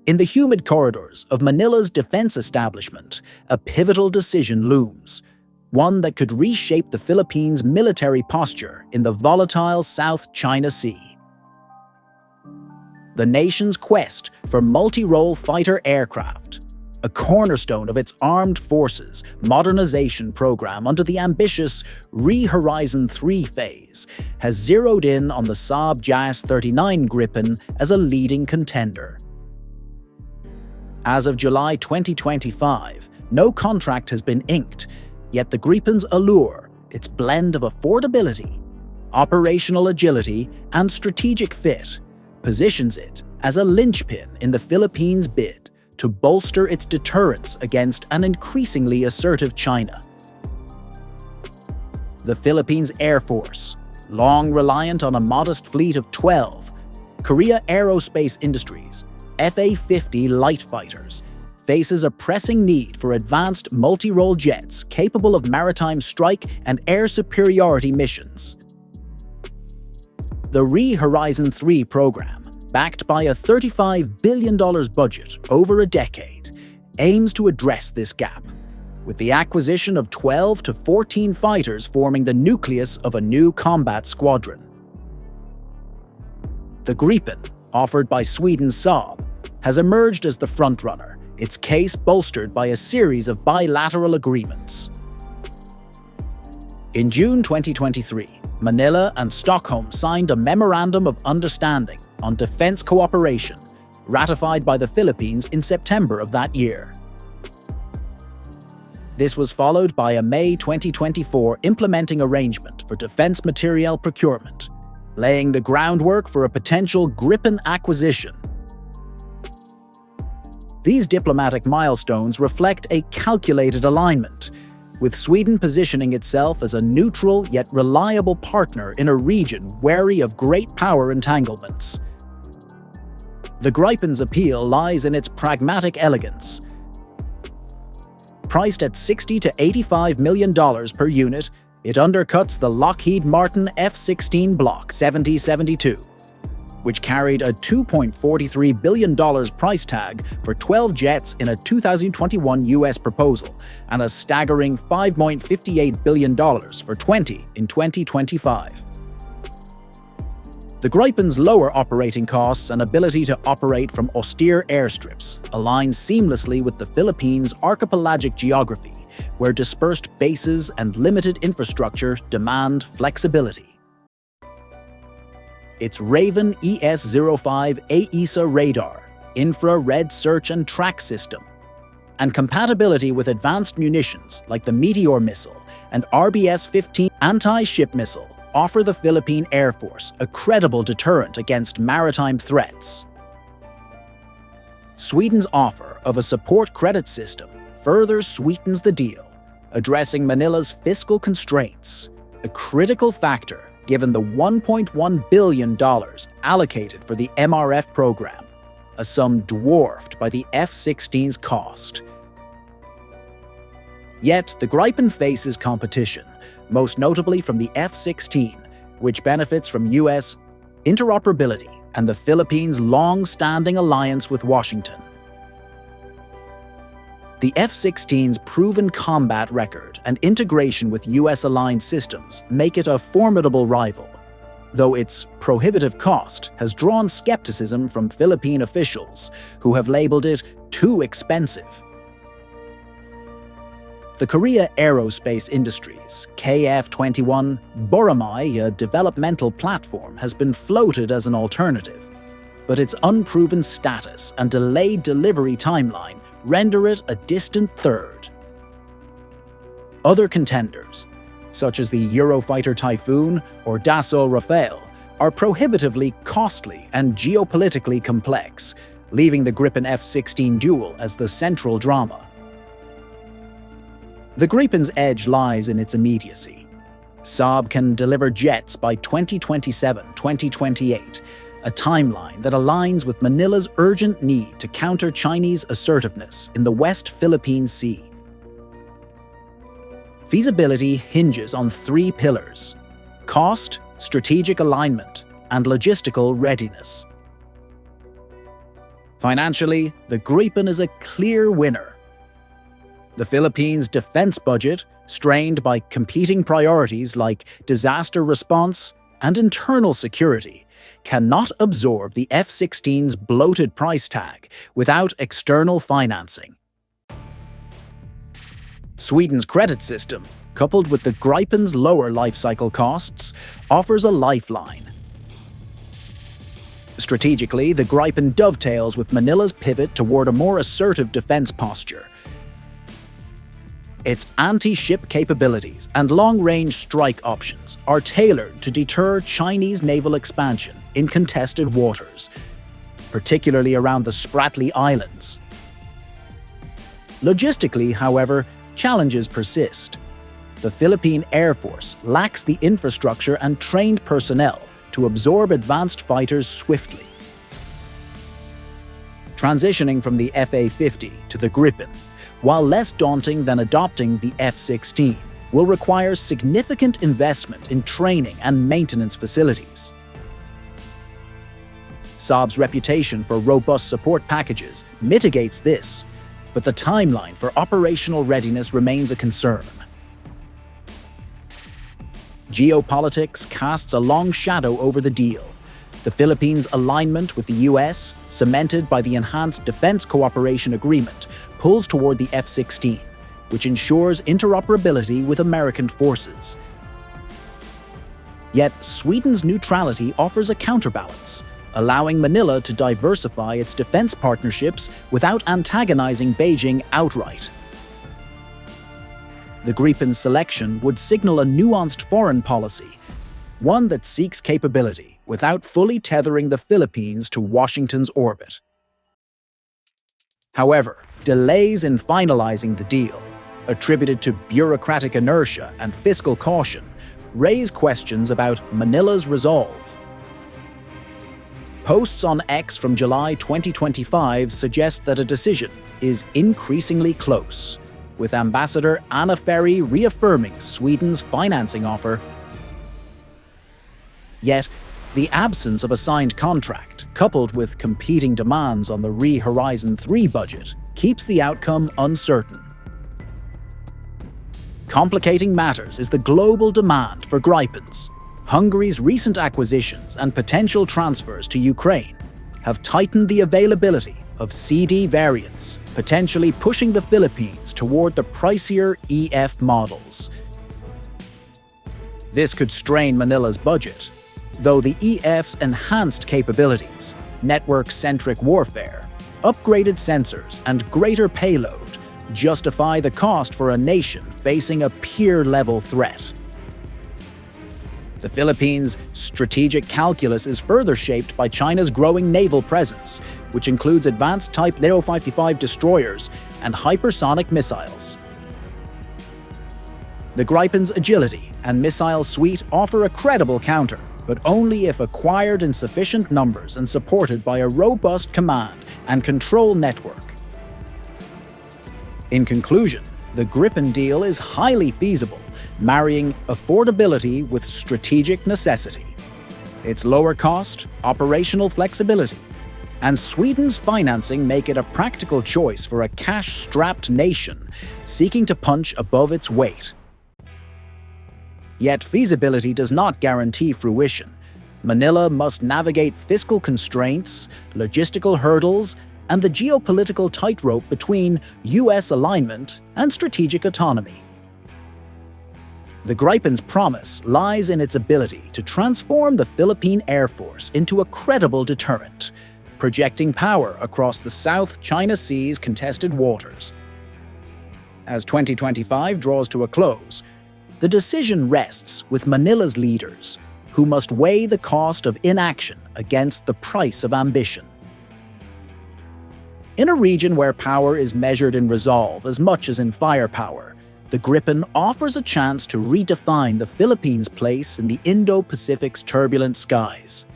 In the humid corridors of Manila's defense establishment, a pivotal decision looms, one that could reshape the Philippines' military posture in the volatile South China Sea. The nation's quest for multirole fighter aircraft, a cornerstone of its armed forces modernization program under the ambitious Horizon 3 phase, has zeroed in on the Saab Gripen as a leading contender. As of July 2025, no contract has been inked, yet the Gripen's allure, its blend of affordability, operational agility, and strategic fit, positions it as a linchpin in the Philippines' bid to bolster its deterrence against an increasingly assertive China. The Philippines Air Force, long reliant on a modest fleet of 12, Korea Aerospace Industries, FA-50 light fighters, faces a pressing need for advanced multirole jets capable of maritime strike and air superiority missions. The Horizon 3 program, backed by a $35 billion budget over a decade, aims to address this gap, with the acquisition of 12 to 14 fighters forming the nucleus of a new combat squadron. The Gripen, offered by Sweden's Saab, has emerged as the frontrunner, its case bolstered by a series of bilateral agreements. In June 2023, Manila and Stockholm signed a Memorandum of Understanding on Defense Cooperation, ratified by the Philippines in September of that year. This was followed by a May 2024 implementing arrangement for defense materiel procurement, laying the groundwork for a potential Gripen acquisition. These diplomatic milestones reflect a calculated alignment, with Sweden positioning itself as a neutral yet reliable partner in a region wary of great power entanglements. The Gripen's appeal lies in its pragmatic elegance. Priced at $60 to $85 million per unit, it undercuts the Lockheed Martin F-16 Block 7072, which carried a $2.43 billion price tag for 12 jets in a 2021 US proposal and a staggering $5.58 billion for 20 in 2025. The Gripen's lower operating costs and ability to operate from austere airstrips align seamlessly with the Philippines' archipelagic geography, where dispersed bases and limited infrastructure demand flexibility. Its Raven ES-05 AESA radar, infrared search and track system, and compatibility with advanced munitions like the Meteor missile and RBS-15 anti-ship missile offer the Philippine Air Force a credible deterrent against maritime threats. Sweden's offer of a support credit system further sweetens the deal, addressing Manila's fiscal constraints, a critical factor given the $1.1 billion allocated for the MRF program, a sum dwarfed by the F-16's cost. Yet, the Gripen faces competition, most notably from the F-16, which benefits from US interoperability and the Philippines' long-standing alliance with Washington. The F-16's proven combat record and integration with US-aligned systems make it a formidable rival, though its prohibitive cost has drawn skepticism from Philippine officials who have labeled it too expensive. The Korea Aerospace Industries KF-21 Boramae, a developmental platform, has been floated as an alternative, but its unproven status and delayed delivery timeline render it a distant third. Other contenders, such as the Eurofighter Typhoon or Dassault Rafale, are prohibitively costly and geopolitically complex, leaving the Gripen F-16 duel as the central drama. The Gripen's edge lies in its immediacy. Saab can deliver jets by 2027-2028, a timeline that aligns with Manila's urgent need to counter Chinese assertiveness in the West Philippine Sea. Feasibility hinges on three pillars: cost, strategic alignment, and logistical readiness. Financially, the Gripen is a clear winner. The Philippines' defense budget, strained by competing priorities like disaster response and internal security, cannot absorb the F-16's bloated price tag without external financing. Sweden's credit system, coupled with the Gripen's lower life cycle costs, offers a lifeline. Strategically, the Gripen dovetails with Manila's pivot toward a more assertive defense posture. Its anti-ship capabilities and long-range strike options are tailored to deter Chinese naval expansion in contested waters, particularly around the Spratly Islands. Logistically, however, challenges persist. The Philippine Air Force lacks the infrastructure and trained personnel to absorb advanced fighters swiftly. Transitioning from the F-A-50 to the Gripen, while less daunting than adopting the F-16, will require significant investment in training and maintenance facilities. Saab's reputation for robust support packages mitigates this, but the timeline for operational readiness remains a concern. Geopolitics casts a long shadow over the deal. The Philippines' alignment with the US, cemented by the Enhanced Defense Cooperation Agreement, pulls toward the F-16, which ensures interoperability with American forces. Yet Sweden's neutrality offers a counterbalance, allowing Manila to diversify its defense partnerships without antagonizing Beijing outright. The Gripen's selection would signal a nuanced foreign policy, one that seeks capability without fully tethering the Philippines to Washington's orbit. However, delays in finalizing the deal, attributed to bureaucratic inertia and fiscal caution, raise questions about Manila's resolve. Posts on X from July 2025 suggest that a decision is increasingly close, with Ambassador Anna Ferry reaffirming Sweden's financing offer. Yet, the absence of a signed contract, coupled with competing demands on the Horizon 3 budget, keeps the outcome uncertain. Complicating matters is the global demand for Gripens. Hungary's recent acquisitions and potential transfers to Ukraine have tightened the availability of CD variants, potentially pushing the Philippines toward the pricier EF models. This could strain Manila's budget, though the EF's enhanced capabilities, network-centric warfare, upgraded sensors, and greater payload justify the cost for a nation facing a peer-level threat. The Philippines' strategic calculus is further shaped by China's growing naval presence, which includes advanced Type 055 destroyers and hypersonic missiles. The Gripen's agility and missile suite offer a credible counter, but only if acquired in sufficient numbers and supported by a robust command and control network. In conclusion, the Gripen deal is highly feasible, marrying affordability with strategic necessity. Its lower cost, operational flexibility, and Sweden's financing make it a practical choice for a cash-strapped nation seeking to punch above its weight. Yet feasibility does not guarantee fruition. Manila must navigate fiscal constraints, logistical hurdles, and the geopolitical tightrope between US alignment and strategic autonomy. The Gripen's promise lies in its ability to transform the Philippine Air Force into a credible deterrent, projecting power across the South China Sea's contested waters. As 2025 draws to a close, the decision rests with Manila's leaders, who must weigh the cost of inaction against the price of ambition. In a region where power is measured in resolve as much as in firepower, the Gripen offers a chance to redefine the Philippines' place in the Indo-Pacific's turbulent skies.